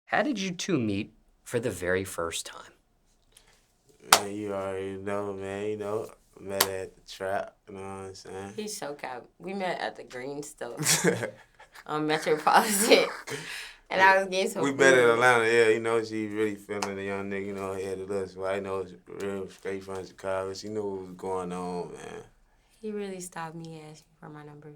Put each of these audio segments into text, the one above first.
How did you two meet for the very first time? Man, you already know, man. You know, met at the trap. You know what I'm saying? He's so cap. We met at the Green Store on Metropolitan. And I was getting some We food. met in Atlanta, yeah. You know, she really feeling the young nigga, you know, ahead of us. Well, I know it's real straight from Chicago. She knew what was going on, man. He really stopped me and asked me for my number.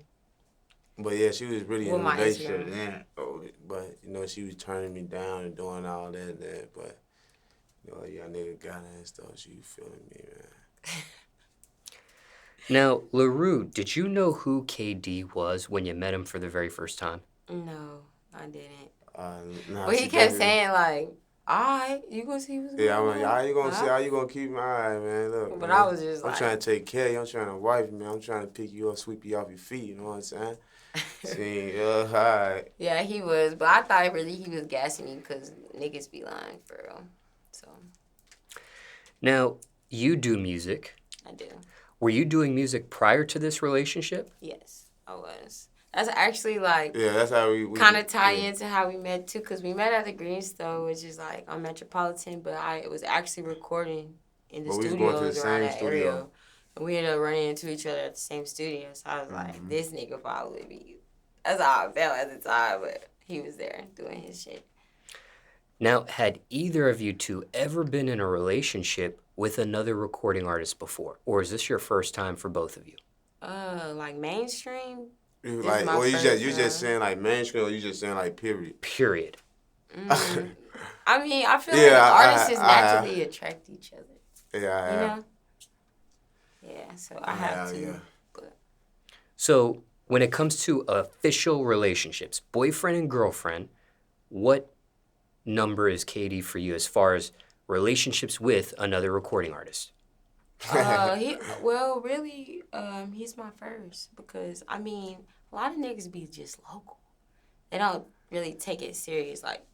But yeah, she was really With in a my relationship. Instagram. Yeah. But, you know, she was turning me down and doing all that. But, you know, young nigga got her and stuff. She was feeling me, man. Now, Larue, did you know who KD was when you met him for the very first time? No, I didn't. Nah, But he kept saying, like, all right, you gonna see what's going on. Yeah, I'm like, how you gonna see? How you gonna keep my eye, man? Look, But man, I was just I'm like, trying to take care of you. I'm trying to wife you, man. I'm trying to pick you up, sweep you off your feet. You know what I'm saying? See, all right. Yeah, he was. But I thought really he was gassing me because niggas be lying for real. So. Now, you do music. I do. Were you doing music prior to this relationship? Yes, I was. That's actually like that's how we kind of tie into how we met too, because we met at the Green Store, which is like on Metropolitan, but I was actually recording in the studios around that area. And we ended up running into each other at the same studio. So I was like, this nigga probably be. That's how I felt at the time, but he was there doing his shit. Now, had either of you two ever been in a relationship with another recording artist before? Or is this your first time for both of you? Like mainstream? Like, or you just saying like mainstream, or you just saying like period? Period. I mean, I feel like artists just naturally attract each other. Yeah, you know? Yeah, so I have to. Yeah. But. So, when it comes to official relationships, boyfriend and girlfriend, what number is KD for you as far as relationships with another recording artist? He's my first because I mean, a lot of niggas be just local. They don't really take it serious like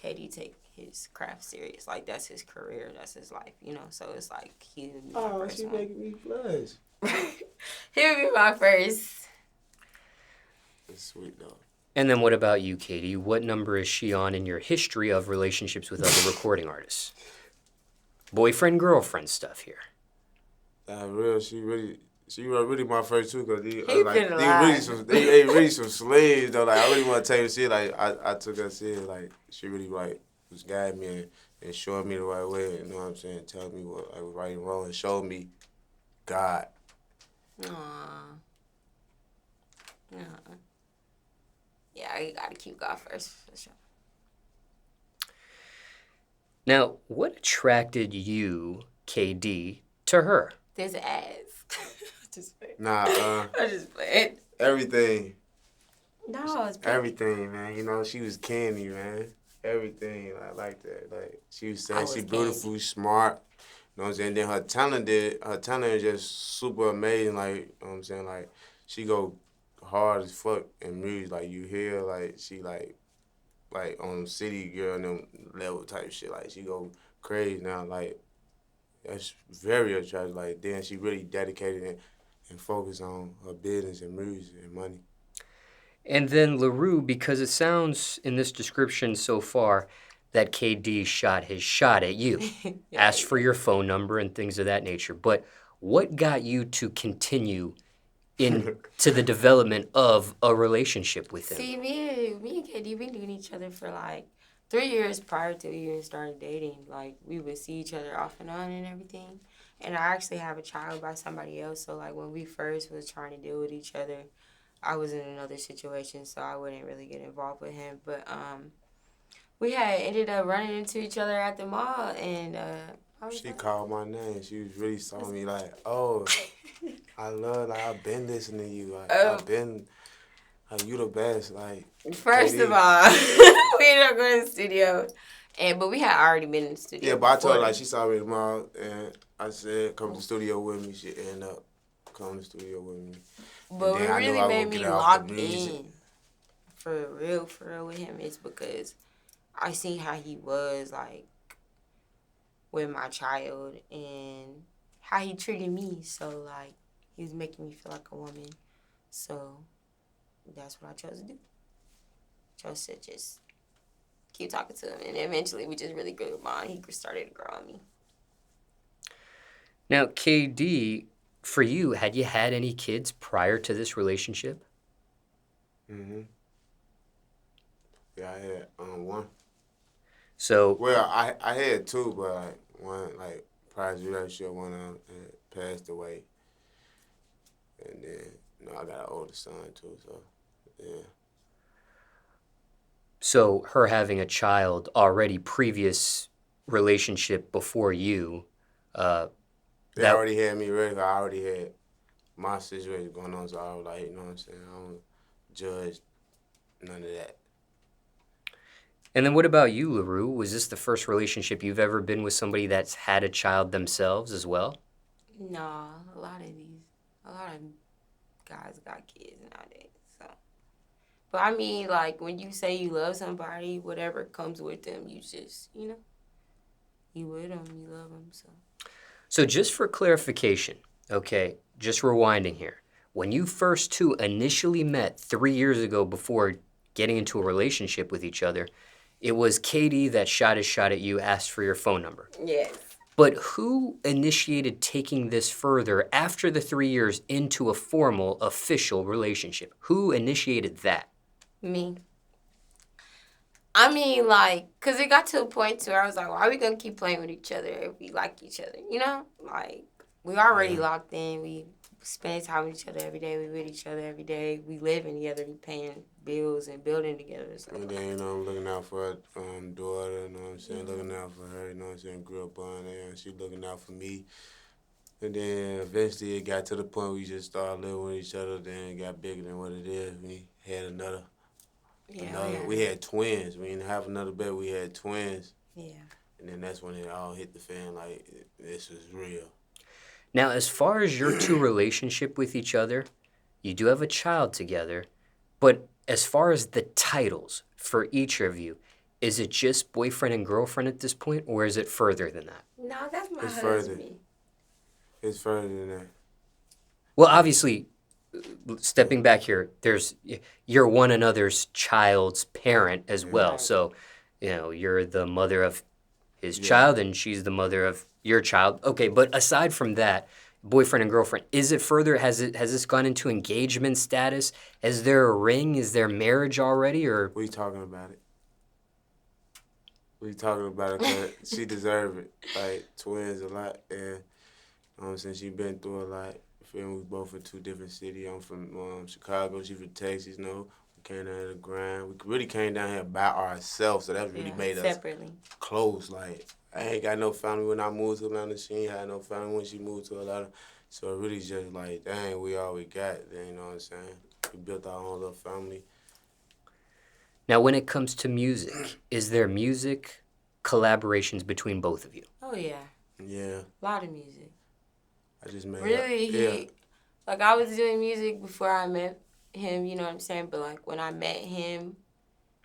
KD take his craft serious. Like that's his career, that's his life, you know. So it's like he would be my first she one. making me blush. He would be my first. That's sweet though. And then what about you, KD? What number is she on in your history of relationships with other recording artists? Boyfriend, girlfriend stuff here. She really my first too, cause they really some slaves though. Like I really want to tell you shit. Like I took her serious. Like she really like was guiding me and showing me the right way. You know what I'm saying? Telling me what like was right and wrong and showed me God. Aww. Yeah, you gotta keep God first for sure. Now, what attracted you, KD, to her? This ass. Just playing. Nah, I just played. Everything. No, it's everything, man. You know, she was candy, man. Everything, I like that. Like she was saying, she beautiful, smart. You know what I'm saying? Then her talent is just super amazing. Like, you know what I'm saying? Like, she go hard as fuck in music. Like, you hear, like, she, like on City Girl and them level type shit. Like, she go crazy now. Like, that's very attractive. Like, then she really dedicated and focused on her business and music and money. And then LaRue, because it sounds in this description so far that KD shot his shot at you, asked for your phone number and things of that nature. But what got you to continue into the development of a relationship with him? See, me and KD been doing each other for like 3 years prior to we even started dating. Like, we would see each other off and on and everything. And I actually have a child by somebody else. So, like, when we first was trying to deal with each other, I was in another situation, so I wouldn't really get involved with him. But we had ended up running into each other at the mall, and she called my name. She was really telling me like, "Oh, I love, like I've been listening to you. Like I've been, like you the best. Like first KD. of all, we ended up going to the studio, but we had already been in the studio. Yeah, but I told her like she saw me tomorrow, and I said, "Come to the studio with me." She ended up coming to the studio with me. But what really made me locked in for real with him is because I seen how he was, like, with my child and how he treated me. So, like, he was making me feel like a woman. So, that's what I chose to do. Chose to just keep talking to him. And eventually we just really grew a bond. He started to grow on me. Now, KD, for you, had you had any kids prior to this relationship? Mm-hmm. Yeah, I had one. So, Well, I had two, but like one like prior to the relationship, one had passed away, and then I got an older son too. So yeah. so her having a child already previous relationship before you, uh, They that already had me ready. I already had my situation going on, so I was like, you know what I'm saying? I don't judge none of that. And then what about you, LaRue? Was this the first relationship you've ever been with somebody that's had a child themselves as well? No, a lot of guys got kids nowadays. So, but I mean, like when you say you love somebody, whatever comes with them, you just you with them, you love them. So just for clarification, okay, just rewinding here. When you first two initially met 3 years ago before getting into a relationship with each other, it was KD that shot his shot at you, asked for your phone number. Yes. But who initiated taking this further after the 3 years into a formal, official relationship? Who initiated that? Me. I mean, like, because it got to a point where I was like, why are we going to keep playing with each other if we like each other? You know? Like, we already locked in. We spend time with each other every day. We with each other every day. We living together. We paying bills and building together. So, And then, I'm looking out for her daughter, you know what I'm saying? Looking out for her, you know what I'm saying? Grew up on there, and she looking out for me. And then eventually it got to the point we just started living with each other, then it got bigger than what it is. We had another. We had twins. We didn't have another baby. We had twins. Yeah. And then that's when it all hit the fan, like, this was real. Now, as far as your two relationship with each other, you do have a child together, but as far as the titles for each of you, is it just boyfriend and girlfriend at this point, or is it further than that? No, that's my It's husband. further. It's further than that. Well, obviously, stepping back here, you're one another's child's parent as well. Right. So, you're the mother of his child and she's the mother of your child. Okay, but aside from that, boyfriend and girlfriend, is it further? Has this gone into engagement status? Is there a ring? Is there marriage already? Or We talking about it. We talking about it because she deserve it. Like, twins a lot, and since she been through a lot. We both from two different cities. I'm from Chicago. She from Texas. We came down here to grind. We really came down here by ourselves, so that really made us separately close. Like, I ain't got no family when I moved to Atlanta. She ain't had no family when she moved to Atlanta. So it really just like, dang, we all we got. Then, you know what I'm saying? We built our own little family. now, when it comes to music, is there music collaborations between both of you? Oh, yeah. Yeah. A lot of music. I just made Really, like, I was doing music before I met him, you know what I'm saying? But, like, when I met him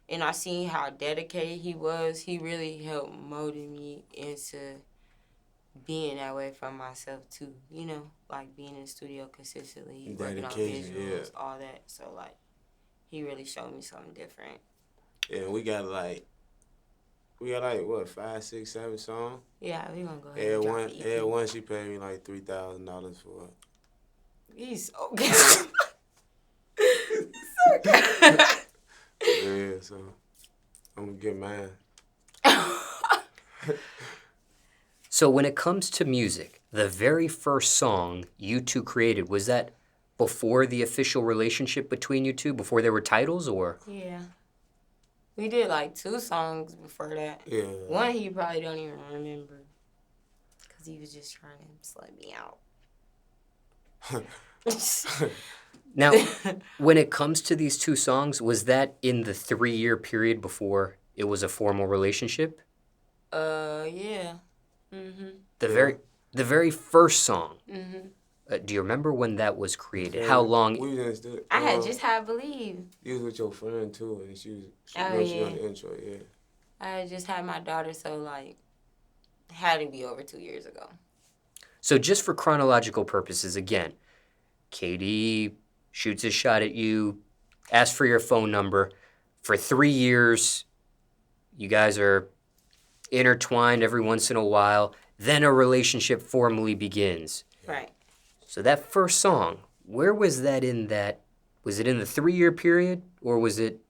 and I seen how dedicated he was, he really helped molded me into being that way for myself, too. You know, like, being in the studio consistently, working on visuals, all that. So, like, he really showed me something different. Yeah, we got what, 5, 6, 7 songs? Yeah, we gonna go ahead and drop the EP. One she paid me like $3,000 for it. He's so good. So good. Yeah, so I'm gonna get mine. So when it comes to music, the very first song you two created, was that before the official relationship between you two, before there were titles, or? Yeah. We did like 2 songs before that. Yeah. One he probably don't even remember. Because he was just trying to slut me out. Now, when it comes to these 2 songs, was that in the 3-year period before it was a formal relationship? Yeah. Mm-hmm. The very first song. Mm-hmm. Do you remember when that was created? How long? We was in the studio. I had just had Believe. You was with your friend too, and she was Oh, on yeah. the intro, yeah. I had just had my daughter, so like, had to be over 2 years ago. So just for chronological purposes, again, KD shoots his shot at you, asks for your phone number. For 3 years, You guys are intertwined every once in a while. Then a relationship formally begins. Right. So that first song, where was that in that? Was it in the 3-year period, or was it?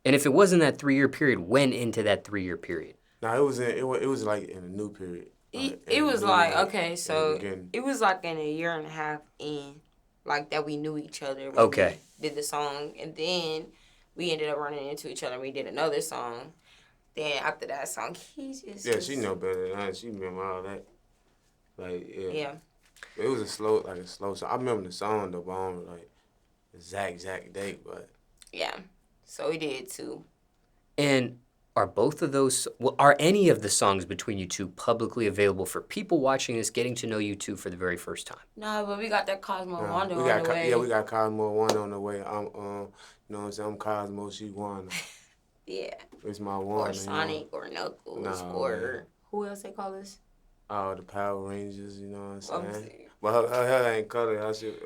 And if it wasn't that 3-year period, when into that 3-year period? No, it was in it was like in a new period. It was like, okay, so it was like in a year and a half in, like that we knew each other. When Okay. We did the song, and then we ended up running into each other. And we did another song. Then after that song, he just Yeah, she know better than us. She remember all that. Like Yeah. It was a slow song. I remember the song though, but I don't like exact date, but Yeah. So we did too. And are both of those? Well, are any of the songs between you two publicly available for people watching this, getting to know you two for the very first time? No, but we got that Cosmo Wanda on the way. Yeah, we got Cosmo Wanda on the way. I'm you know what I'm saying? I'm Cosmo, she Wanda. Yeah. It's my Wanda. Or Sonic, or Knuckles, or who else they call us? Oh, the Power Rangers, you know what I'm saying? Saying. But her hair ain't colored.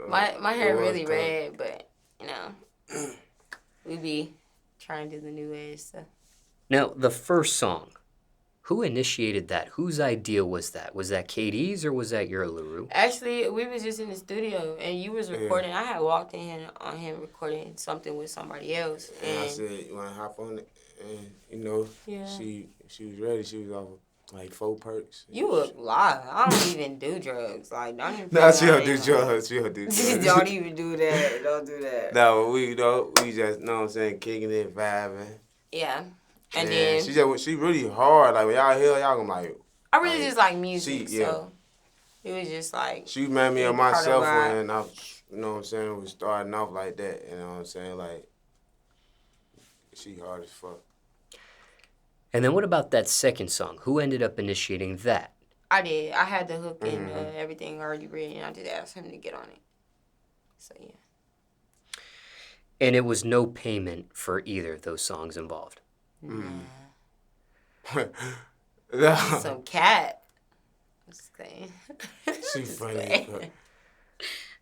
My hair really red, but you know, we be trying to do the new age stuff. Now, the first song, who initiated that? Whose idea was that? Was that KD's or was that your, LaRue? Actually, we was just in the studio and you was recording. Yeah. I had walked in on him recording something with somebody else. And I said, you want to hop on it? And, you know, she was ready. She was off like 4 perks. You look lie. I don't even do drugs. Like, don't even. No, she don't do drugs. She don't do drugs. Don't even do that. Don't do that. No, we just, know what I'm saying, kicking it, vibing. Yeah. And then she really hard. Like when y'all hear, y'all gonna like. I really just like music, yeah. so it was just like. She reminded me of myself when I, you know what I'm saying, was starting off like that. You know what I'm saying, like. She hard as fuck. And then what about that second song? Who ended up initiating that? I did. I had the hook and everything already ready, and I just asked him to get on it. So yeah. And it was no payment for either of those songs involved. No. Some cat. I'm just saying. She funny.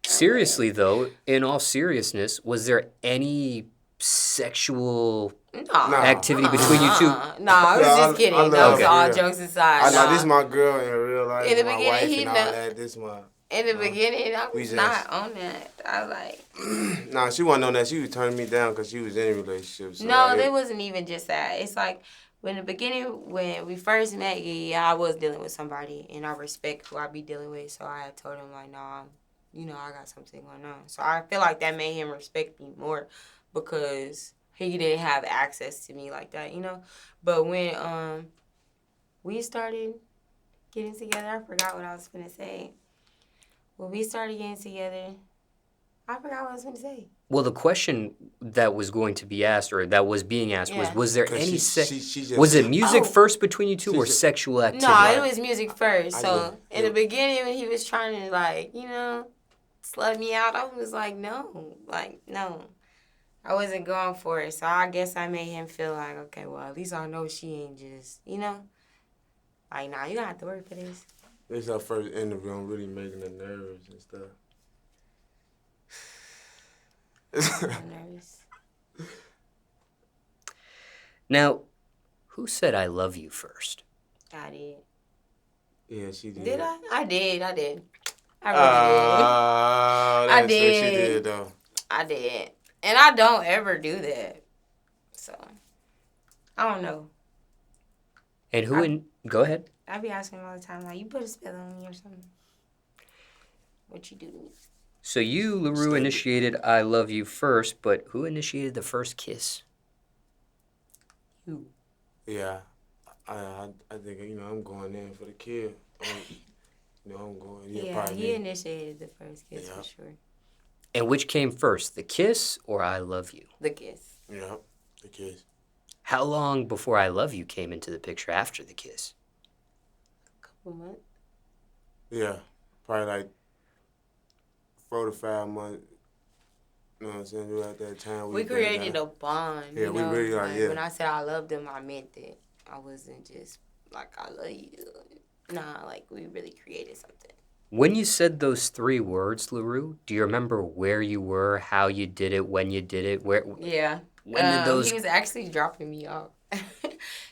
Seriously, though, in all seriousness, was there any sexual activity between you two? No, I was just kidding. That was all jokes aside. I know this is my girl in real life. In the my beginning, wife he and all that. This my. In the beginning, I was not on that. I was like... Nah, she wasn't on that. She was turning me down because she was in a relationship. So no, it wasn't even just that. It's like, in the beginning, when we first met, yeah, I was dealing with somebody, and I respect who I be dealing with, so I had told him, like, nah, you know, I got something going on. So I feel like that made him respect me more because he didn't have access to me like that, you know? But when we started getting together, I forgot what I was going to say. When we started getting together, I forgot what I was going to say. Well, the question that was going to be asked, or that was being asked, was there any was it music first between you two or sexual activity? No, it was music first. So in the beginning, when he was trying to, like, you know, slut me out, I was like, no. I wasn't going for it. So I guess I made him feel like, okay, well, at least I know she ain't just, you know, like, nah, you gonna have to work for this. This is our first interview. I'm really making the nerves and stuff. I'm nervous. Now, who said I love you first? I did. Yeah, she did. Did I? I did. I really did. I did. She did, though. I did. And I don't ever do that. So, I don't know. And go ahead. I be asking him all the time, like, you put a spell on me or something. What you do to me? So you, LaRue, initiated I love you first, but who initiated the first kiss? You. Yeah. I think, you know, I'm going in for the kid. You know, I'm going. Yeah, he initiated the first kiss for sure. And which came first, the kiss or I love you? The kiss. Yeah, the kiss. How long before I love you came into the picture after the kiss? A couple months. Yeah, probably like 4 to 5 months. You know what I'm saying? At that time, we created a bond. Yeah, you we know? really like, when I said I loved him, I meant that. I wasn't just like, I love you. Nah, like, we really created something. When you said those 3 words, LaRue, do you remember where you were, how you did it, when you did it? Yeah. When did those... He was actually dropping me off.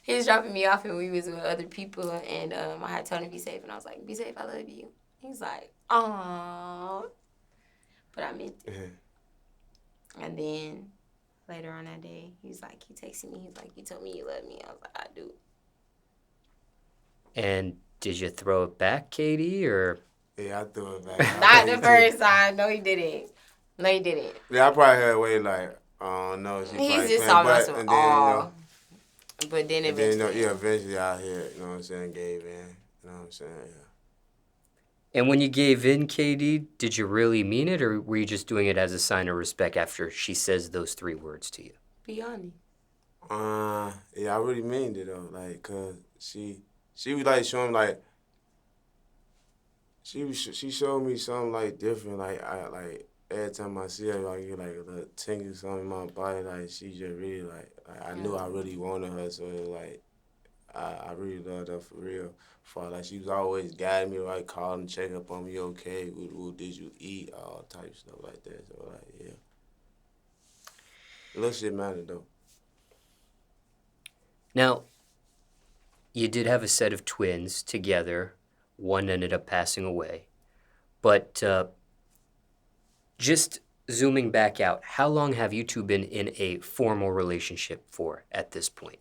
he was dropping me off and we was with other people and I had told him to be safe and I was like, be safe, I love you. He's like, aww. But I meant it. And then later on that day, he texted me, he's like, you told me you love me. I was like, I do. And did you throw it back, KD, or? Yeah, I threw it back. Not the first time. No, he didn't. Yeah, I probably had a way like, no, she He's probably just couldn't, talking about some, aw. But then eventually. Eventually out here, you know what I'm saying, gave in. You know what I'm saying, yeah. And when you gave in, KD, did you really mean it, or were you just doing it as a sign of respect after she says those 3 words to you? Be honest. Yeah, I really mean it though, like, cause she was like showing like, she showed me something like different, like every time I see her, like, get like a little tingle something in my body, like she just really like I knew I really wanted her, so it was like I really loved her for real. For like she was always guiding me, like calling, check up on me, okay, what did you eat, all type of stuff like that. So like yeah, little shit mattered though. Now, you did have a set of twins together. One ended up passing away. But just zooming back out, how long have you two been in a formal relationship for at this point?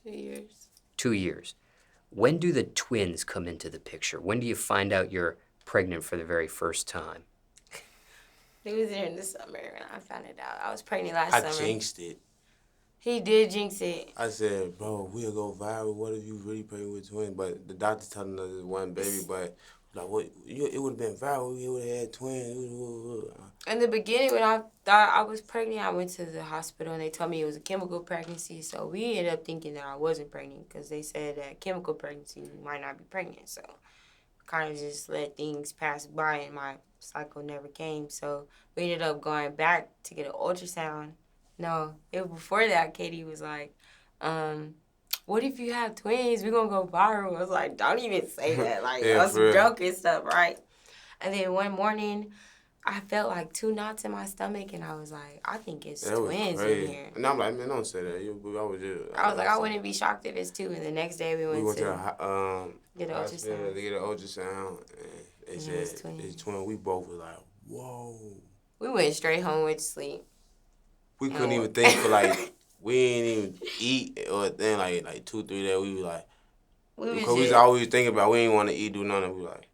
2 years. 2 years. When do the twins come into the picture? When do you find out you're pregnant for the very first time? It was there in the summer when I found it out. I was pregnant last summer. I jinxed it. He did jinx it. I said, bro, we'll go viral. What if you really pregnant with twins? But the doctor telling us it's one baby, but like, what? It would have been viral. We would have had twins. In the beginning, when I thought I was pregnant, I went to the hospital and they told me it was a chemical pregnancy. So we ended up thinking that I wasn't pregnant because they said that chemical pregnancy you might not be pregnant. So kind of just let things pass by and my cycle never came. So we ended up going back to get an ultrasound. No, it was before that. Katie was like, what if you have twins? We're going to go viral. I was like, don't even say that. Like, yeah, us joking stuff, right? And then one morning, I felt like 2 knots in my stomach, and I was like, I think it's twins in here. And I'm like, man, don't say that. I was like, I wouldn't be shocked if it's 2. And the next day, we went to get an ultrasound. To get an ultrasound, and they said it's twins. We both were like, whoa. We went straight home, went to sleep. We couldn't even think for like, we didn't even eat or then like 2, 3 days. We were like, because we was always thinking about we didn't want to eat, do nothing. We were like,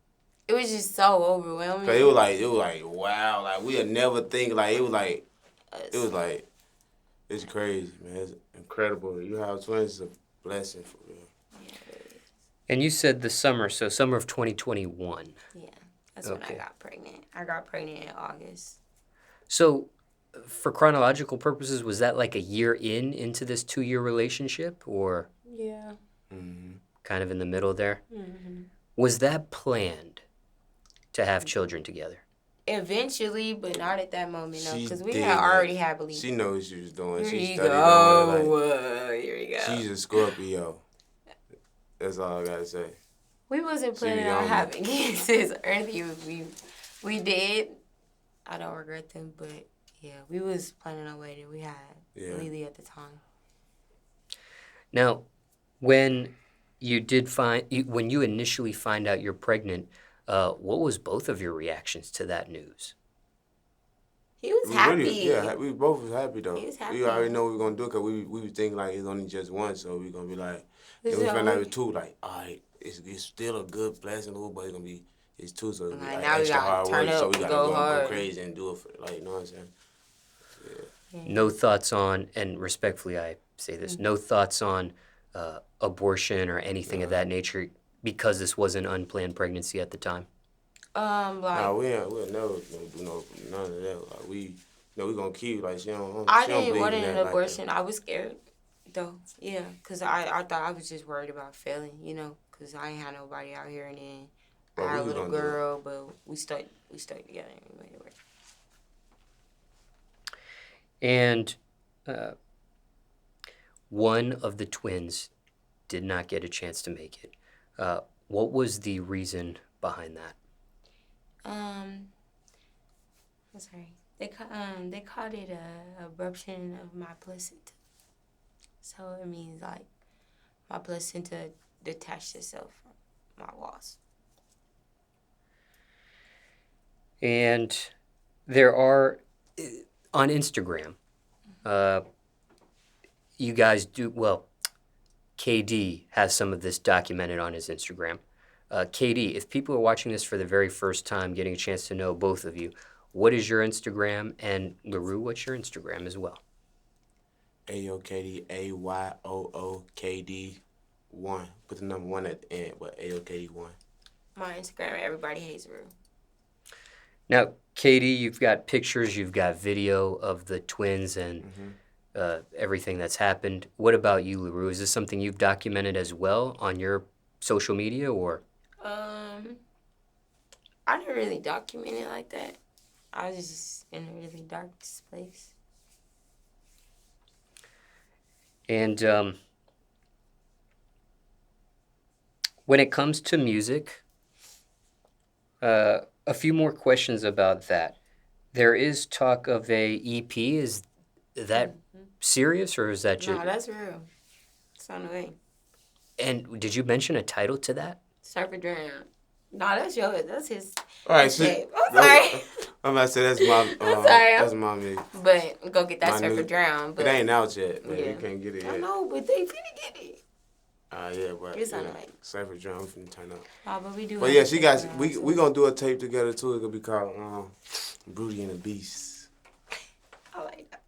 it was just so overwhelming. Cause it was like wow, like we would never think like it was like it's crazy, man. It's incredible. You have twins is a blessing for real. Yeah, it is. And you said the summer, so summer of 2021. Yeah, that's when I got pregnant. I got pregnant in August. So, for chronological purposes, was that like a year into this 2-year relationship, or? Yeah. Kind of in the middle there? Mm-hmm. Was that planned to have children together? Eventually, but not at that moment, no, because we had already had belief. She knows what she was doing. Here She you studied go. on it. Like, here we go. She's a Scorpio. That's all I gotta say. We wasn't planning on having kids or anything. We did. I don't regret them, but yeah, we was planning on waiting. We had Lily at the time. Now, when you initially find out you're pregnant, what was both of your reactions to that news? He was happy. We both was happy though. He was happy. We already know we were gonna do it because we was thinking like it's only just one, so we gonna be like. Then we found out it was 2. Like, all right, it's still a good blessing, little, but it's gonna be 2, so it's like now extra hard work. So we gotta go crazy and do it for like, you know what I'm saying? Yeah. No thoughts on, and respectfully I say this, no thoughts on abortion or anything of that nature because this was an unplanned pregnancy at the time? We'll never do none of that. Like we gonna keep like she don't. I didn't want an abortion. I was scared though. Yeah, cause I thought I was just worried about failing. You know, cause I ain't had nobody out here, and then I had a little girl, but we stuck together and we made it work. And one of the twins did not get a chance to make it. What was the reason behind that? I'm sorry. They called it a abruption of my placenta. So it means like my placenta detached itself from my walls. And there are, on Instagram, you guys do, well, KD has some of this documented on his Instagram. KD, if people are watching this for the very first time, getting a chance to know both of you, what is your Instagram? And Larue, what's your Instagram as well? Ayoo KD, AYOOKD 1. Put the number 1 at the end, but Ayoo KD 1. My Instagram, everybody hates Rue. Now, KD, you've got pictures, you've got video of the twins and everything that's happened. What about you, Larue? Is this something you've documented as well on your social media, or? I didn't really document it like that. I was just in a really dark place. And when it comes to music, a few more questions about that. There is talk of a EP. Is that serious, or is that just? No, that's real. It's on the way. And did you mention a title to that? Surfer Drown. No, that's yours. That's his. All right, his so tape. I'm sorry. I'm about to say that's my. I'm sorry. That's my me. But go get that My Surfer new- Drown. But It ain't out yet, man. Yeah. You can't get it I yet. know, but they finna get it. Yeah, but It's on the way. Cypher Drum finna turn up. Oh, but we do. But have yeah, a she Surfer got. Drown, We too. gonna do a tape together too. It gonna be called Broody and the Beast. I like that.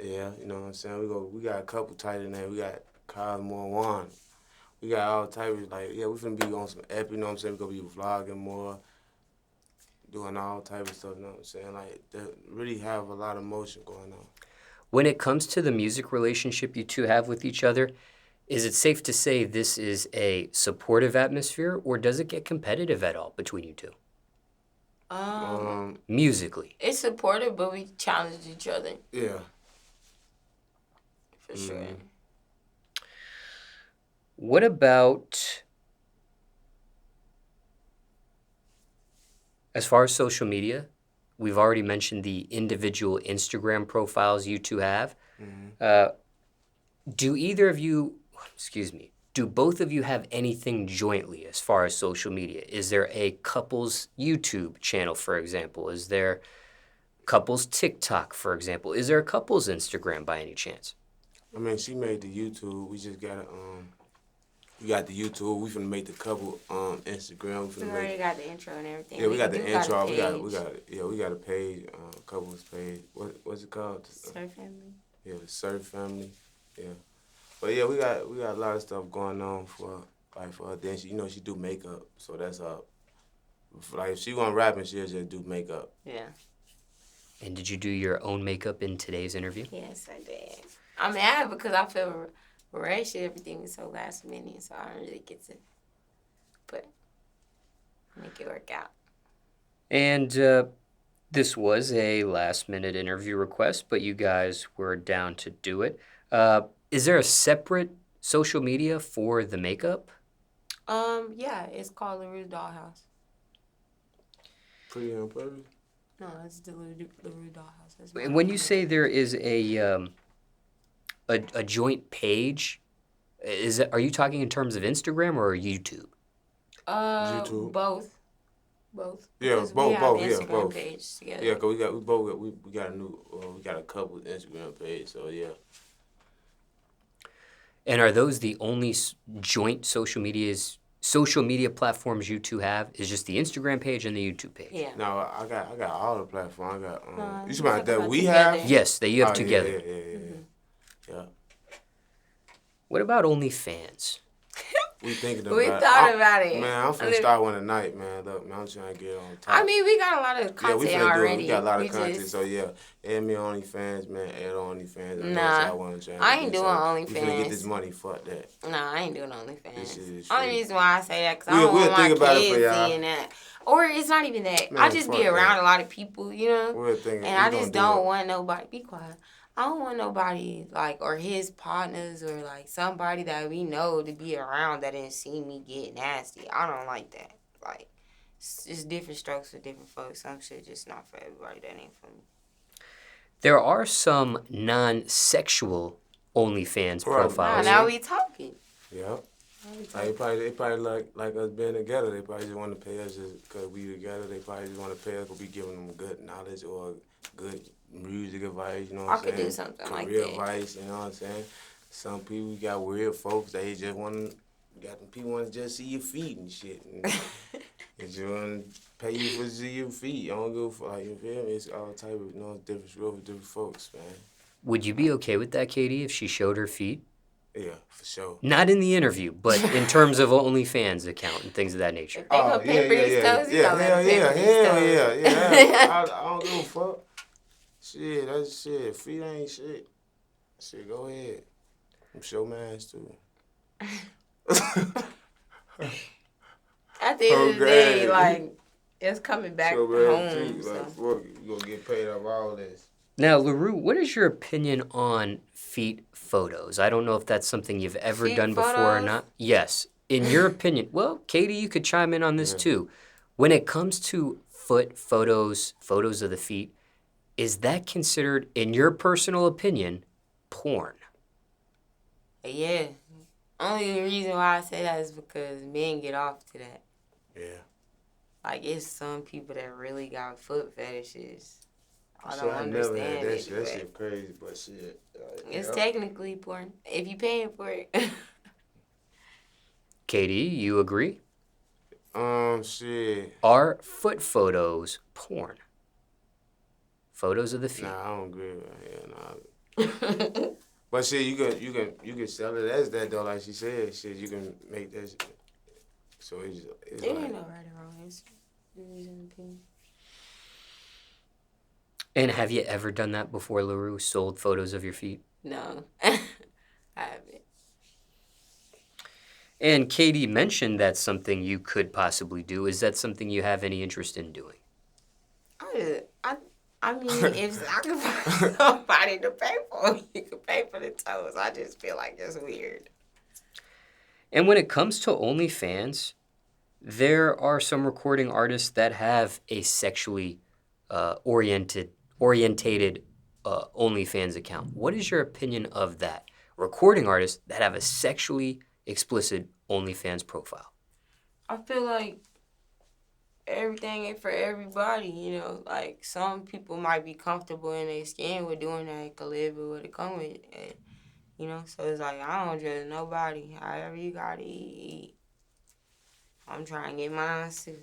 Yeah, you know what I'm saying. We got a couple titles in there. We got Cosmo One. We got all types we finna be on some epic. You know what I'm saying. We gonna be vlogging more, doing all type of stuff. You know what I'm saying. Like really have a lot of motion going on. When it comes to the music relationship you two have with each other, is it safe to say this is a supportive atmosphere, or does it get competitive at all between you two? Musically. It's supportive, but we challenge each other Yeah. for sure. What about, as far as social media, we've already mentioned the individual Instagram profiles you two have. Do either of you, do both of you have anything jointly as far as social media? Is there a couple's YouTube channel, for example? Is there couple's TikTok, for example? Is there a couple's Instagram by any chance? I mean, she made the YouTube. We just gotta we got the YouTube. We finna make the couple Instagram. We already got the intro and everything. Yeah, we got the do intro. a We page. got a page, couples page. What's it called? Surf Family. Yeah, the Surf Family. Yeah, but yeah, we got a lot of stuff going on for her. Then she do makeup, so that's up. Like if she want rapping, she'll just do makeup. Yeah. And did you do your own makeup in today's interview? Yes, I did. I'm mad because I feel rushed. Everything was so last minute, so I don't really get to make it work out. And this was a last-minute interview request, but you guys were down to do it. Is there a separate social media for the makeup? Yeah, it's called Larue's Dollhouse. Pretty on purpose. No, it's the Larue Dollhouse. That's And when you say there is a joint page, are you talking in terms of Instagram or YouTube? YouTube. Both. Yeah, Because both. We have Yeah, Instagram both. page together. Yeah, cause we got a new we got a couple Instagram page. So yeah. And are those the only joint social media platforms you two have? Is just the Instagram page and the YouTube page? Yeah. No, I got all the platforms. I got No, you talking about that talking we about have? Yes, that you have Oh, together. Yeah. What about OnlyFans? We thinking about We it. thought about it. Man, I'm finna start one tonight, man. Look, man, I'm trying to get on top. I mean, we got a lot of Yeah, we content finna do it. already. We got a lot of We content, just- so yeah. Add me on OnlyFans, man. Add on OnlyFans. Nah, I ain't doing We finna OnlyFans. get this money. Fuck that. Nah, I ain't doing This shit OnlyFans. is Only free. reason why I say that because I We'll don't want my think about it for kids y'all. seeing that. Or it's not even that. Man, I just be fuck around that. a lot of people, you know? We're thinking. And I just don't want nobody, be quiet. I don't want nobody, or his partners or, somebody that we know to be around that didn't see me get nasty. I don't like that. It's just different strokes for different folks. Some shit just not for everybody. That ain't for me. There are some non-sexual OnlyFans Right. profiles. Now we talking. Yeah. Like they probably like us being together. They probably just want to pay us just because we together. They probably just want to pay us because we giving them good knowledge or good music advice. You know what I'm saying? I could do something like Career that. advice. You know what I'm saying? Some people got weird folks. They just want. Got them people want to just see your feet and shit. And they just want to pay you for see your feet. I don't go for like you feel me. It's all type of different for different folks, man. Would you be okay with that, Katie, if she showed her feet? Yeah, for sure. Not in the interview, but in terms of OnlyFans account and things of that nature. If they gonna pay for these toes, you gotta let them pay for these yeah. I don't give a fuck. Shit, that's shit. Feet ain't shit. Shit, go ahead. I'm show mans too. At the end of the day, like, it's coming back home. Too. So. Like, fuck, you gonna get paid off all this. Now, LaRue, what is your opinion on feet photos? I don't know if that's something you've ever Feet done before or photos? not. Yes. In your opinion, well, Katie, you could chime in on this too. When it comes to foot photos, photos of the feet, is that considered, in your personal opinion, porn? Yeah. Only reason why I say that is because men get off to that. Yeah. Like, it's some people that really got foot fetishes. I So don't I never understand had that it. shit. That shit crazy, but shit. It's technically porn. If you paying for it. Katie, you agree? Shit. Are foot photos porn? Photos of the feet. Nah, I don't agree with that. Nah. But shit, you can sell it as that though, like she said. Shit, you can make that shit. So it's It like, ain't no right or wrong answer. There's an opinion. And have you ever done that before, LaRue? Sold photos of your feet? No. I haven't. And Katie mentioned that's something you could possibly do. Is that something you have any interest in doing? I mean, if I could find somebody to pay for it, you could pay for the toes. I just feel like it's weird. And when it comes to OnlyFans, there are some recording artists that have a sexually orientated OnlyFans account. What is your opinion of that? Recording artists that have a sexually explicit OnlyFans profile. I feel like everything ain't for everybody, you know. Like, some people might be comfortable in their skin with doing that, can live with what it come with, and, you know. So it's like, I don't judge nobody. However you gotta eat. I'm trying to get mine too.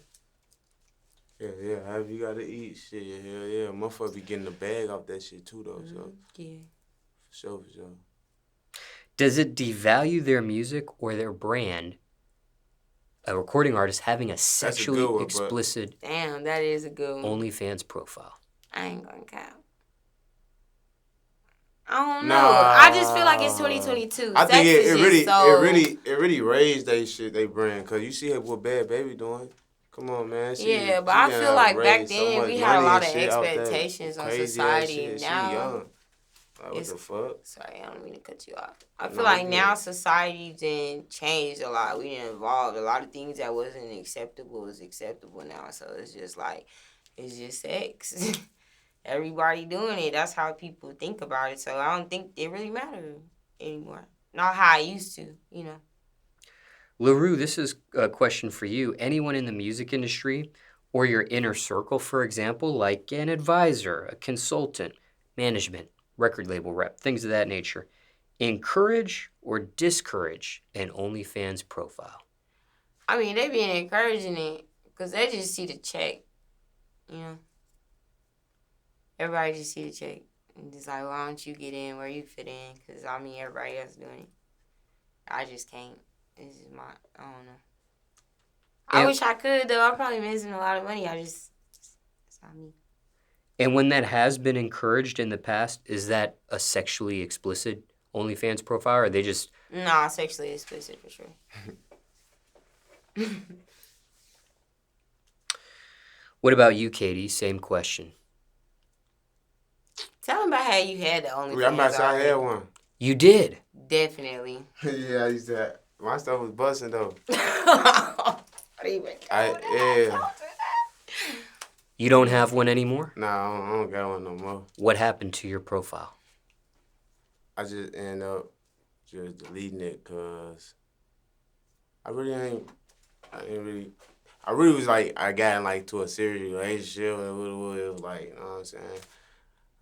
yeah. However you gotta eat, shit. Hell yeah, motherfucker be getting the bag off that shit too though. So Yeah. for sure. Does it devalue their music or their brand, a recording artist having a sexually good one, explicit Damn, that is a good one. OnlyFans profile? I ain't gonna count. I don't know. Nah. I just feel like it's 2022. I think Sex is just so... it really raised they brand. Cause you see what Bad Baby doing. Come on, man. Yeah, but I feel like back then we had a lot of expectations on society. Now, like, what the fuck? Sorry, I don't mean to cut you off. I feel like now society done changed a lot. We done evolved. A lot of things that wasn't acceptable is acceptable now. So it's just like, it's just sex. Everybody doing it. That's how people think about it. So I don't think it really matters anymore. Not how I used to, you know. LaRue, this is a question for you. Anyone in the music industry or your inner circle, for example, like an advisor, a consultant, management, record label rep, things of that nature, encourage or discourage an OnlyFans profile? I mean, they been encouraging it because they just see the check, you know. Everybody just see the check. And just like, why don't you get in where you fit in? Because, I mean, everybody else doing it. I just can't. This is I don't know. I wish I could, though. I'm probably missing a lot of money. It's not me. And when that has been encouraged in the past, is that a sexually explicit OnlyFans profile, or are they just... Nah, sexually explicit for sure. What about you, Katie? Same question. Tell them about how you had the OnlyFans. I'm about to say I had one. You did? Definitely. Yeah, I used to have. My stuff was busting though. You don't have one anymore? Nah, I don't got one no more. What happened to your profile? I just end up just deleting it because I really was like, I got in like to a serious relationship and it was like, you know what I'm saying?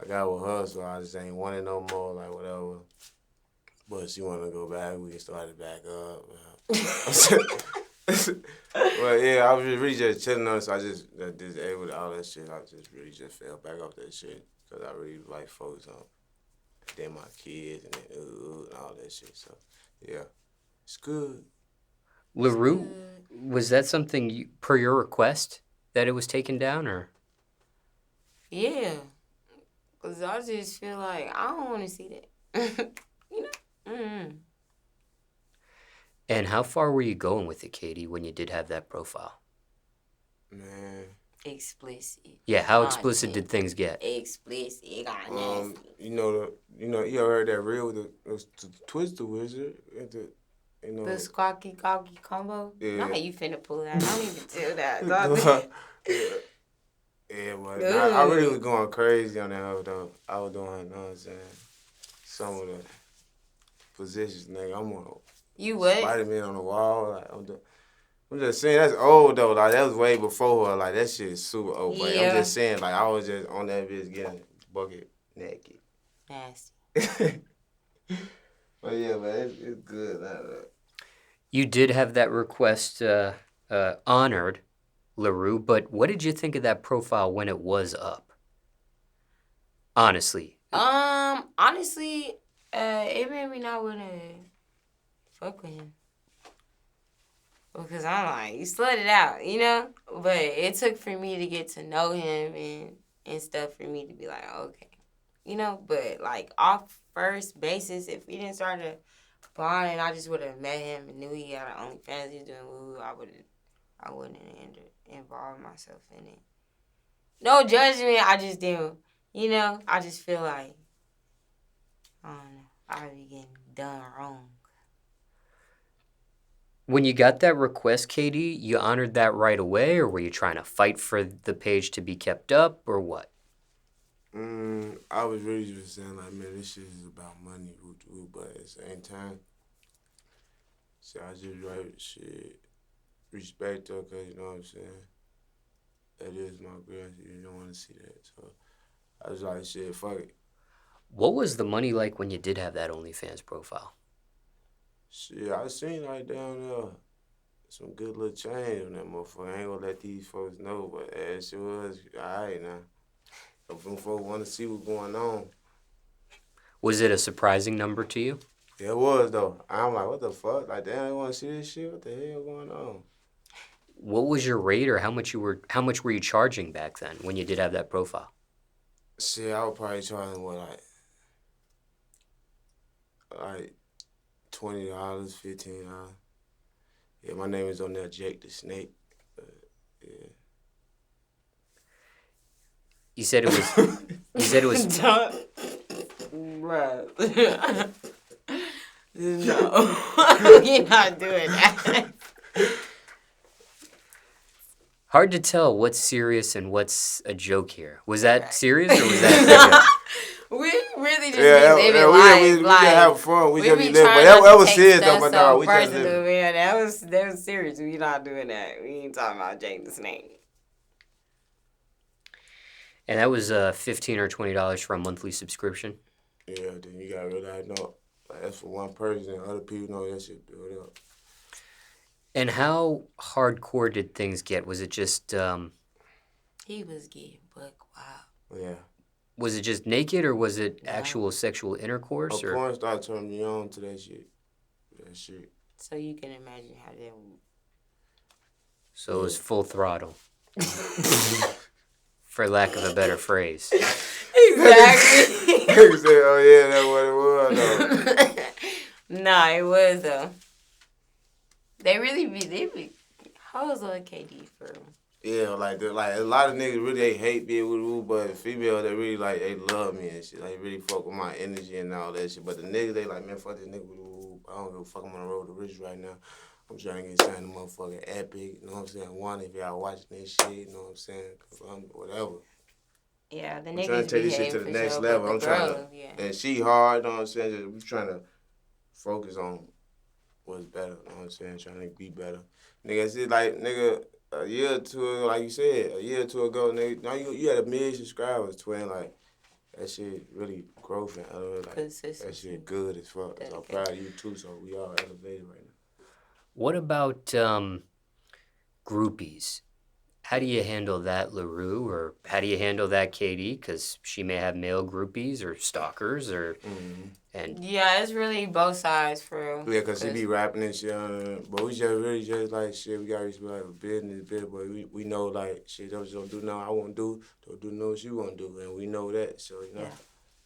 I got with her, so I just ain't want it no more, like whatever. But she wanted to go back, we can start it back up. But yeah, I was really just chilling on it, so I just disabled all that shit. I just really just fell back off that shit because I really like focus on then my kids and then and all that shit. So yeah, it's good. LaRue, was that something per your request that it was taken down, or? Yeah. Because I just feel like I don't want to see that. You know? Mm-hmm. And how far were you going with it, Katie, when you did have that profile? Man. Explicit. Yeah, how explicit did things get? Explicit. It got nasty. You ever heard that reel with the Twister Wizard? The squawky cocky combo? Yeah. Nah, you finna pull that. Don't even tell that. Yeah, but I really was going crazy on that hoe, though. I was doing, you know what I'm saying, some of the positions, nigga. I'm on you what? Spider-Man on the wall. Like, I'm just saying, that's old, though. Like, that was way before her. Like, that shit is super old. But I'm just saying, like, I was just on that bitch getting bucket naked. Nasty. But yeah, man, it's good. You did have that request honored, LaRue, but what did you think of that profile when it was up? Honestly. Honestly, it made me not want to fuck with him. Because I'm like, you slutted it out, you know? But it took for me to get to know him and stuff for me to be like, okay. You know? But, like, off first basis, if we didn't start to bond and I just would have met him and knew he had an OnlyFans, he was doing woo, I wouldn't have involved myself in it. No judgment, I just didn't, you know? I just feel like, I don't know, I be getting done wrong. When you got that request, Katie, you honored that right away, or were you trying to fight for the page to be kept up, or what? I was really just saying, like, man, this shit is about money, but at the same time, so I just write shit, respect her, because, you know what I'm saying? That is my girl, you don't want to see that, so I was like, shit, fuck it. What was the money like when you did have that OnlyFans profile? Shit, I seen like down there some good little change on that motherfucker. I ain't gonna let these folks know, but that shit was alright now. If them folks want to see what's going on. Was it a surprising number to you? Yeah, it was though. I'm like, what the fuck? Like, damn, they want to see this shit? What the hell going on? What was your rate, or how much were you charging back then when you did have that profile? Shit, I was probably charging what, like $20, $15. Yeah, my name is on there, Jake the Snake. Yeah. You said it was. You said it was. Bruh. No. You're not doing that. Hard to tell what's serious and what's a joke here. Was that serious or was that? We really just be living life. We just have fun. We just be living. But that that was serious though, my dog. We just living. Man, that was serious. We not doing that. We ain't talking about Jake the Snake. And that was $15 or $20 for a monthly subscription. Yeah, then you gotta realize, no, like, that's for one person, and other people know that shit build up. And how hardcore did things get? Was it just? He was getting buck wild. Yeah. Was it just naked, or was it actual sexual intercourse? A porn star turned me on to that shit. So you can imagine how that went. So it was full throttle. For lack of a better phrase. Exactly. You say, oh yeah, that's what it was, though. Nah, it was, though. They be hoes on KD for real. Yeah, like a lot of niggas really they hate being with woo, but females they really like they love me and shit. Like really fuck with my energy and all that shit. But the niggas they like, man, fuck this nigga with woo. I don't give a fuck. I'm on the road to rich right now. I'm trying to get signed to motherfucking Epic. You know what I'm saying? One, if y'all watching this shit, you know what I'm saying? Whatever. Yeah, the I'm trying niggas to take this shit behave to the for next sure, level. but I'm the trying to, girl, yeah. and she hard, you know what I'm saying? Just, we trying to focus on what's better, you know what I'm saying? Trying to be better. Nigga, it's just like, nigga, a year or two ago, like you said, a year or two ago, nigga, now you had 1 million subscribers, twin, like, that shit really growth and like, that Consistency. shit good as fuck. So I'm Dedication. proud of you too, so we all elevated right now. What about groupies? How do you handle that, LaRue, or how do you handle that, KD? Because she may have male groupies or stalkers, or and Yeah, it's really both sides for real. Yeah, cause she be rapping and shit, but we just really just like shit. We got respect for business, but we know like shit. Don't do nothing I won't do. Don't do no she won't do, and we know that. So you know. Yeah,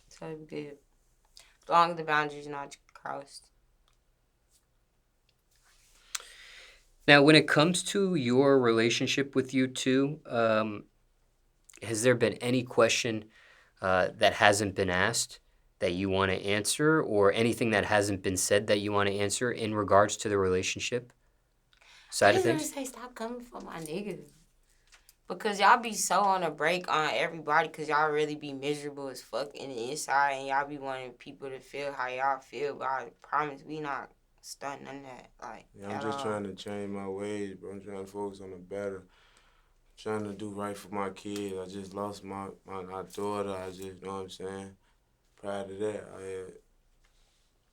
so it's good. As long as the boundaries not crossed. now when it comes to your relationship with you two, has there been any question that hasn't been asked that you want to answer, or anything that hasn't been said that you want to answer in regards to the relationship side I of just want things? to say stop coming for my niggas. Because y'all be so on a break on everybody because y'all really be miserable as fuck in the inside and y'all be wanting people to feel how y'all feel. But I promise we not stunting none of that. Like, Yeah, I'm just trying to change my ways, bro. I'm trying to focus on the better. Trying to do right for my kids. I just lost my daughter. I just, you know what I'm saying? Prior to that, I had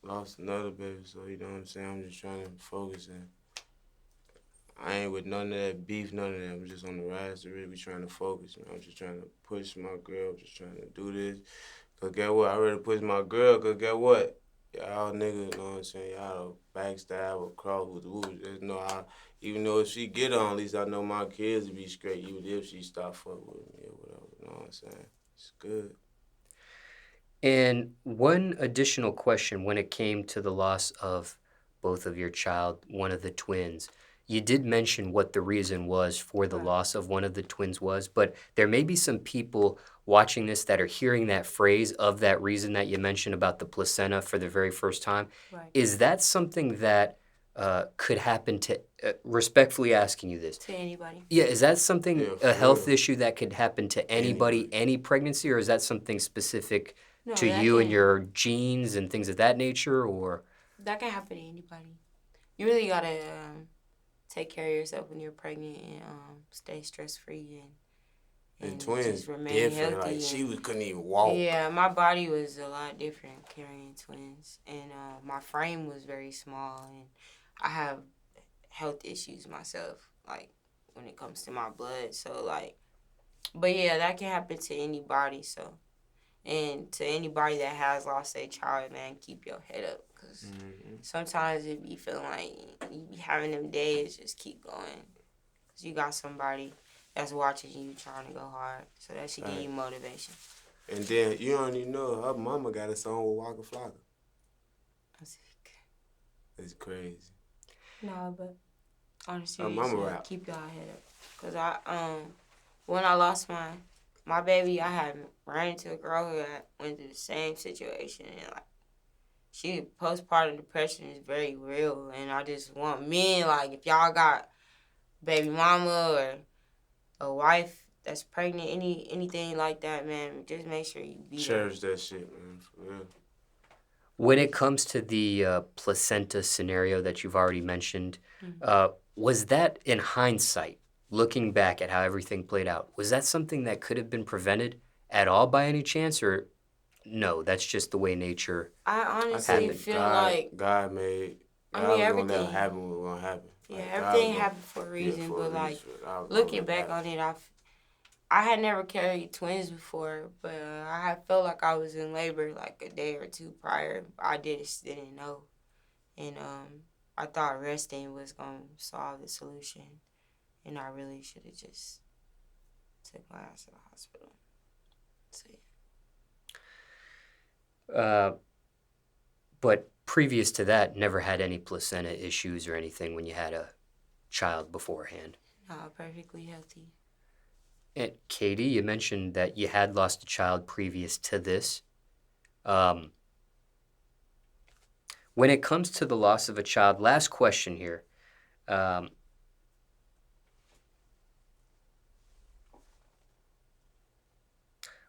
lost another baby, so you know what I'm saying? I'm just trying to focus and I ain't with none of that beef, none of that. I'm just on the rise to really be trying to focus. You know? I'm just trying to push my girl, just trying to do this. Cause get what? I already push my girl, cause get what? Y'all niggas, you know what I'm saying? Y'all backstab or cross with the wood. Just know even though if she get on, at least I know my kids will be straight, even if she stop fucking with me or whatever. You know what I'm saying? It's good. And one additional question when it came to the loss of both of your child, one of the twins. You did mention what the reason was for the loss of one of the twins was, but there may be some people watching this that are hearing that phrase of that reason that you mentioned about the placenta for the very first time. Right. Is that something that could happen to, respectfully asking you this? To anybody. Yeah, is that something, Yeah, a for health real. issue that could happen to anybody, any pregnancy, or is that something specific No, to that you and can, your genes and things of that nature, or? that can happen to anybody. You really gotta take care of yourself when you're pregnant and stay stress free and twins just remain different. healthy. Like she And couldn't even walk. yeah, my body was a lot different carrying twins, and my frame was very small, and I have health issues myself, like when it comes to my blood. So like, but yeah, that can happen to anybody. So, and to anybody that has lost a child, man, keep your head up, cause sometimes it be feeling like you be having them days. Just keep going, cause you got somebody that's watching you trying to go hard. So that should give you motivation. And then you don't even know her mama got a song with Waka Flocka. It's crazy. No, but honestly, Her mama rap. keep y'all head up. Cause when I lost my baby, I had ran into a girl who had went through the same situation, and like she postpartum depression is very real, and I just want men, like, if y'all got baby mama or a wife that's pregnant, anything like that, man, just make sure you be Cherish that shit, man, for real. When it comes to the placenta scenario that you've already mentioned, was that in hindsight, looking back at how everything played out, was that something that could have been prevented at all by any chance, or no, that's just the way nature I honestly feel like God made. I God mean, was gonna let it everything. happen what was gonna happen. Yeah, Like, everything happened for a reason, but like looking back on it, I had never carried twins before, but I had felt like I was in labor like a day or two prior. I just didn't know, and I thought resting was gonna solve the solution, and I really should have just took my ass to the hospital. So yeah. But previous to that, never had any placenta issues or anything when you had a child beforehand. No, perfectly healthy. And Katie, you mentioned that you had lost a child previous to this. When it comes to the loss of a child, last question here.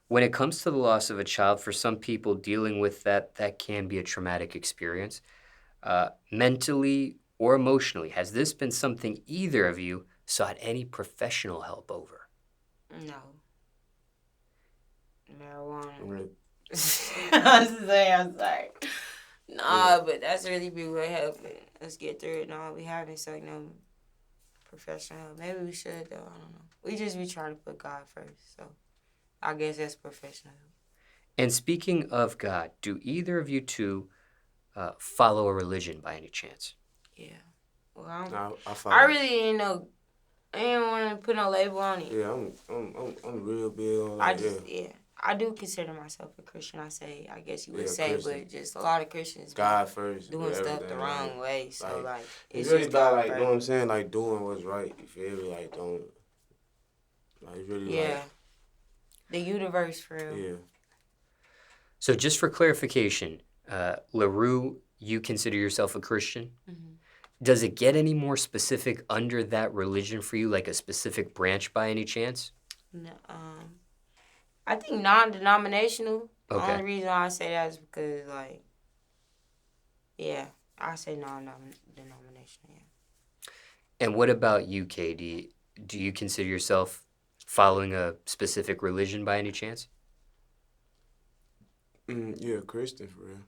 When it comes to the loss of a child, for some people dealing with that can be a traumatic experience. Mentally or emotionally, has this been something either of you sought any professional help over? No. Marijuana. Really? I'm sorry. Nah, but that's really be what helping us get through it. No, we haven't sought no professional help. Maybe we should, though. I don't know. We just be trying to put God first, so I guess that's professional help. And speaking of God, do either of you two follow a religion by any chance? Yeah. Well, I really didn't know. I didn't want to put no label on it. Yeah, I'm real big on that. I do consider myself a Christian. I guess you would say, Christian. but just a lot of Christians God first, doing stuff the wrong way. So it's really about like, you know what I'm saying, like doing what's right. You feel me? Like don't, like really like the universe for real. Yeah. So just for clarification, Larue, you consider yourself a Christian? Mm-hmm. Does it get any more specific under that religion for you, like a specific branch by any chance? No, I think non-denominational. Okay. The only reason why I say that is because, like, yeah, I say non-denominational, yeah. And what about you, KD? Do you consider yourself following a specific religion by any chance? Yeah, Christian for real.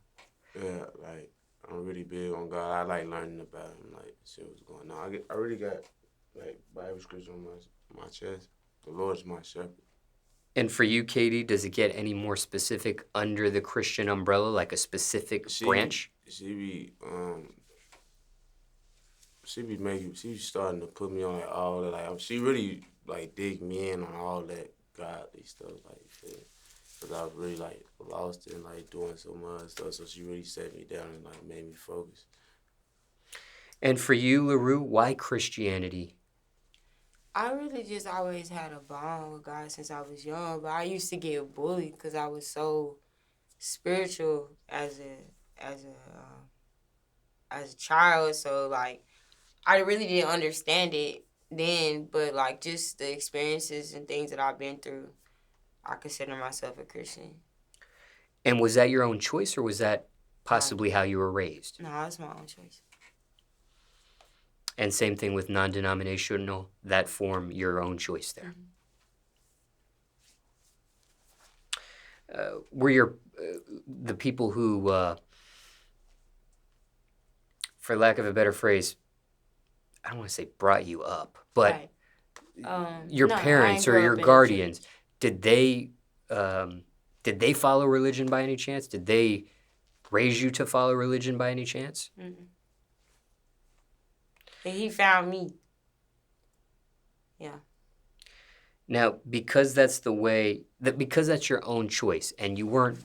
Yeah, like I'm really big on God. I like learning about him, like see what's going on. I really got like Bible scripture on my chest. The Lord's my shepherd. And for you, KD, does it get any more specific under the Christian umbrella, like a specific branch? She be starting to put me on like all that. Like she really like dig me in on all that godly stuff, like. Because I was really like lost in like doing so much stuff, so she really set me down and like made me focus. And for you, Larue, why Christianity? I really just always had a bond with God since I was young, but I used to get bullied because I was so spiritual as a child. So like, I really didn't understand it then, but like just the experiences and things that I've been through, I consider myself a Christian. And was that your own choice, or was that possibly how you were raised? No, it's my own choice. And same thing with non-denominational, that form your own choice there. Mm-hmm. Were the people who, for lack of a better phrase, I don't want to say brought you up, but your parents or your guardians, did they follow religion by any chance? Did they raise you to follow religion by any chance? Mm-mm. And he found me. Yeah. Now, because that's your own choice and you weren't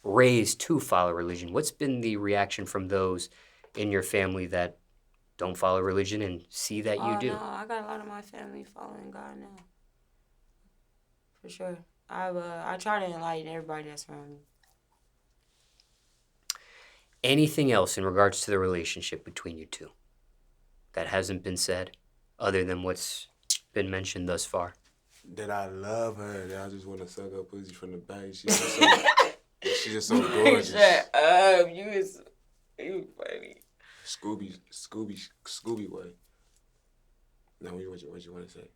raised to follow religion, what's been the reaction from those in your family that don't follow religion and see that you do? No, I got a lot of my family following God now. For sure. I try to enlighten everybody that's around me. Anything else in regards to the relationship between you two that hasn't been said other than what's been mentioned thus far? That I love her. That I just want to suck her pussy from the back. She's just so gorgeous. Shut up. You funny. Scooby way. Now, what you want to say?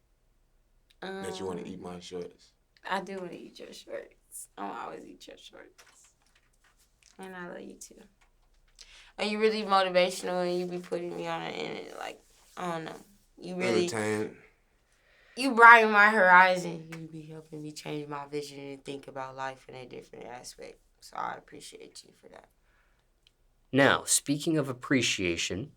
That you want to eat my shorts. I do want to eat your shorts. I'll always eat your shorts. And I love you too. And you really motivational and you be putting me on it, like, I don't know. You really... Entertained. You brighten my horizon. You be helping me change my vision and think about life in a different aspect. So I appreciate you for that. Now, speaking of appreciation,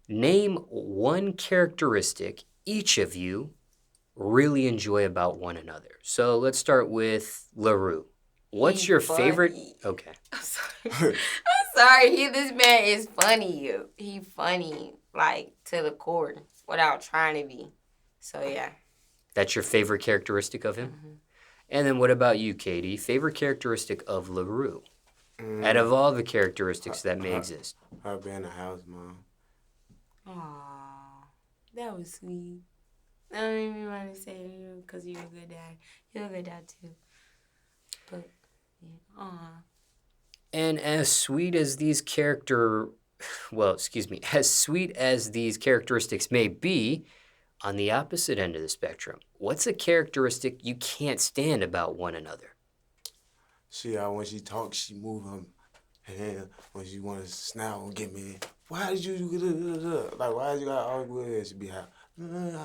name one characteristic each of you really enjoy about one another. So let's start with Larue. What's your favorite? Okay. I'm sorry. I'm sorry. This man is funny. He funny, like, to the core without trying to be. So, yeah. That's your favorite characteristic of him? Mm-hmm. And then what about you, KD? Favorite characteristic of Larue? Out of all the characteristics that may exist. Her being a house mom. Aww. That was sweet. I don't even want to say you because you're a good dad. You're a good dad too. But yeah, And as sweet as these as sweet as these characteristics may be, on the opposite end of the spectrum, what's a characteristic you can't stand about one another? When she talks, she move her hand. When she want to snap and get me, why did you do like? Why did you got argue with her? She be how?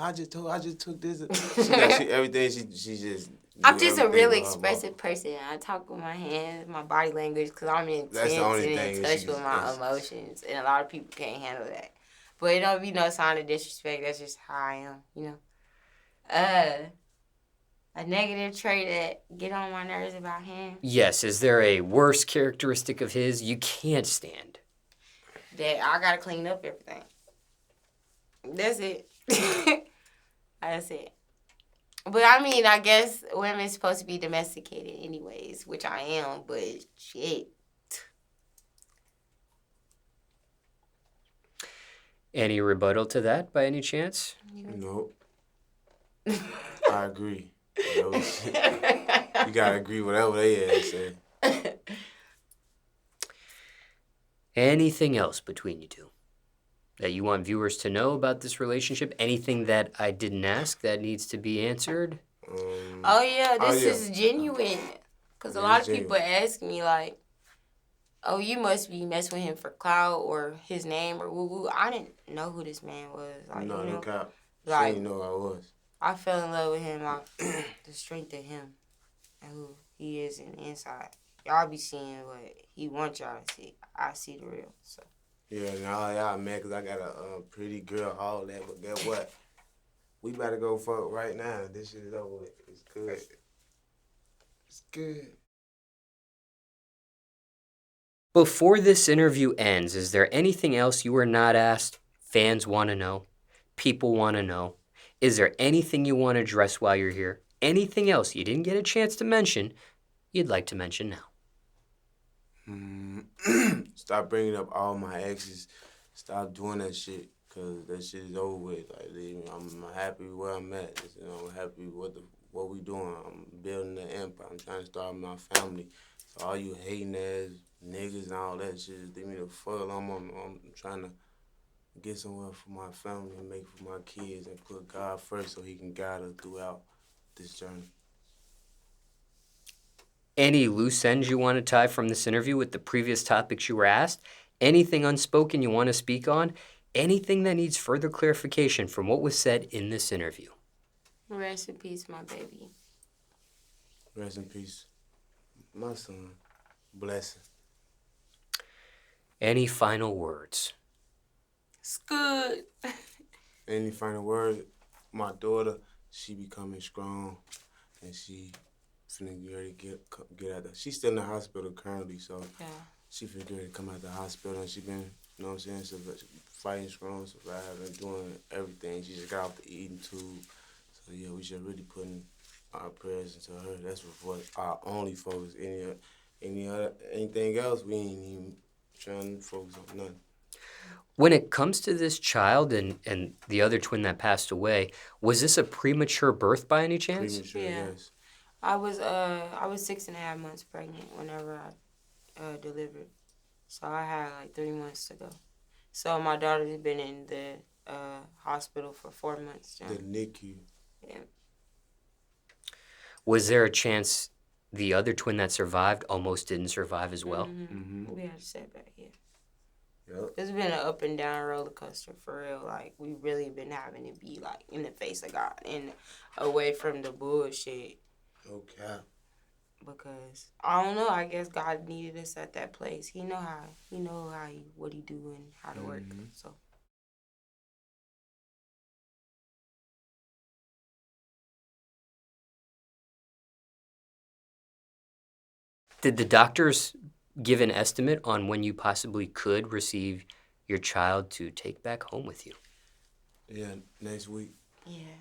I just took this. Everything. She just. I'm just a really expressive person. I talk with my hands, my body language, because I'm intense and in touch with my emotions. And a lot of people can't handle that. But it don't be no sign of disrespect. That's just how I am, you know. A negative trait that get on my nerves about him. Yes, is there a worse characteristic of his you can't stand? That I gotta clean up everything. That's it. That's it. But I mean, I guess women's supposed to be domesticated anyways, which I am, but shit. Any rebuttal to that by any chance? Nope. I agree. You gotta agree whatever they say. Anything else between you two that you want viewers to know about this relationship? Anything that I didn't ask that needs to be answered? This is genuine. Because a lot of people ask me, like, oh, you must be messing with him for clout or his name or woo-woo. I didn't know who this man was. Like, no, you know, cap. like, she didn't know I was. I fell in love with him off the strength of him and who he is in the inside. Y'all be seeing what he wants y'all to see. I see the real, so. Yeah, now y'all mad because I got a pretty girl, all that, but guess what? We better go fuck right now. This shit is over with. It's good. It's good. Before this interview ends, is there anything else you were not asked? Fans want to know. People want to know. Is there anything you want to address while you're here? Anything else you didn't get a chance to mention you'd like to mention now? Stop bringing up all my exes. Stop doing that shit, because that shit is over with. Like, I'm happy where I'm at. You know, I'm happy with what we doing. I'm building an empire. I'm trying to start my family. So all you hating ass niggas and all that shit, just leave me the fuck alone. I'm trying to get somewhere for my family and make for my kids and put God first so he can guide us throughout this journey. Any loose ends you want to tie from this interview with the previous topics you were asked? Anything unspoken you want to speak on? Anything that needs further clarification from what was said in this interview? Rest in peace, my baby. Rest in peace, my son. Blessing. Any final words? It's good. Any final word? My daughter, she becoming strong, and she finna get ready to get out there. She's still in the hospital currently, so yeah. She finna get ready to come out of the hospital, and she been, you know what I'm saying, fighting strong, surviving, doing everything. She just got off the eating tube. So yeah, we should really putting our prayers into her. That's what our only focus. Anything else, we ain't even trying to focus on nothing. When it comes to this child and the other twin that passed away, was this a premature birth by any chance? Premature, yes. I was 6.5 months pregnant whenever I delivered. So I had like 3 months to go. So my daughter's been in the hospital for 4 months now. The NICU. Yeah. Was there a chance the other twin that survived almost didn't survive as well? Mm-hmm. We had a setback, yeah. Yep. It's been an up and down roller coaster for real. Like, we really been having to be like in the face of God and away from the bullshit. Okay. Because I don't know, I guess God needed us at that place. He know what he do and how to work. So did the doctors give an estimate on when you possibly could receive your child to take back home with you? Yeah, next week. yeah.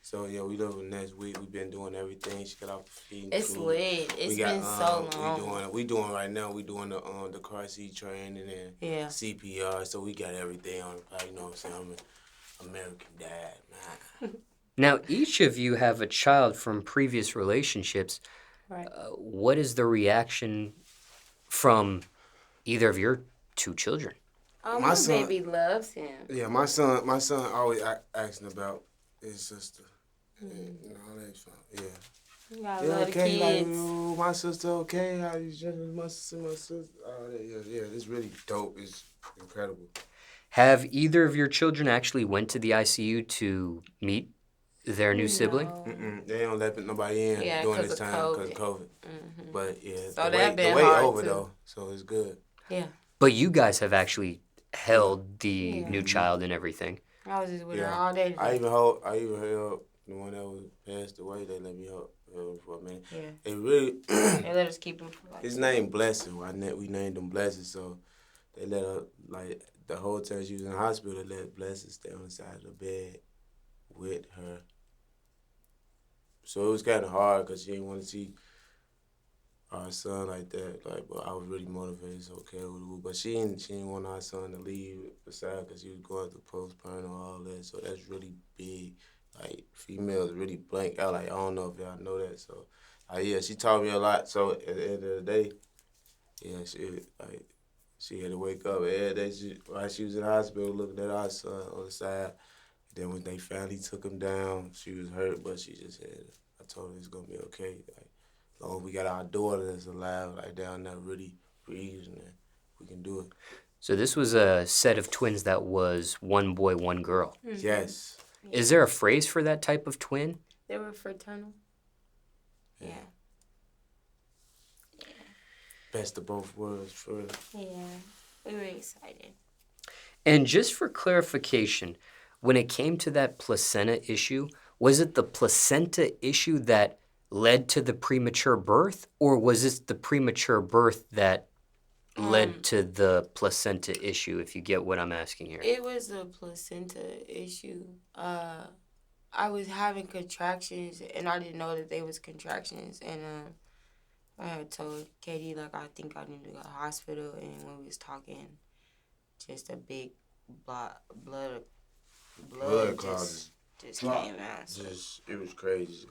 So yeah, we live next week. We've been doing everything. She got off the feeding It's tube. lit. It's been so long. We doing right now. We doing the car seat training and CPR. So we got everything on. You know what I'm saying? I'm an American dad, man. Now, each of you have a child from previous relationships. Right. What is the reaction from either of your two children? Oh, My my son- baby loves him. Yeah, my son always asking about his sister. You know, that's fine. Yeah. You gotta Yeah, love the okay, like, kids. ooh, my sister okay, how you just my sister. Oh, yeah, it's really dope. It's incredible. Have either of your children actually went to the ICU to meet their new sibling? No. They don't let nobody in Yeah, during 'cause this of time because COVID. of COVID. But yeah, So the that been wait hard, over too. though, so it's good. Yeah. But you guys have actually held the Yeah. new child and everything. I was just with her Yeah, all day today. I even held the one that was passed away. They let me hold him for a minute. Yeah. It really. They let us keep him for like His name Blessing. We named him Blessing, so they let her, like, the whole time she was in the hospital, they let Blessing stay on the side of the bed with her. So it was kind of hard because she didn't want to see our son like that. Like, but I was really motivated, so okay, but she didn't want our son to leave beside because he was going through postpartum and all that. So that's really big. Like, females really blank out. Like, I don't know if y'all know that. So, yeah, she taught me a lot. So at the end of the day, yeah, she had to wake up every day while she was in the hospital looking at our son on the side. Then when they finally took him down, she was hurt, but she just said, I told her it's going to be okay. Like, as long as we got our daughter that's alive, like, down there really breathing, and we can do it. So this was a set of twins that was one boy, one girl. Yes. Is there a phrase for that type of twin? They were fraternal. Yeah. Best of both worlds, for real. Yeah. We were excited. And just for clarification, when it came to that placenta issue, was it the placenta issue that led to the premature birth, or was it the premature birth that led to the placenta issue, if you get what I'm asking here? It was a placenta issue. I was having contractions, and I didn't know that they was contractions. And I had told Katie, like, I think I need to go to the hospital. And when we was talking, just a big blood clots. just came out. So. It was crazy.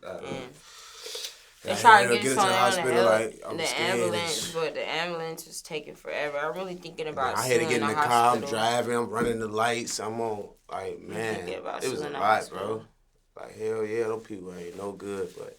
They tried to get get into the hospital, like, I'm the scared. ambulance, but the ambulance was taking forever. I'm really thinking about I had to get in the car, I'm hospital. driving, I'm running the lights, I'm on, like, man, thinking about it was suing a the lot, hospital. bro. Like, hell yeah, those people ain't no good, but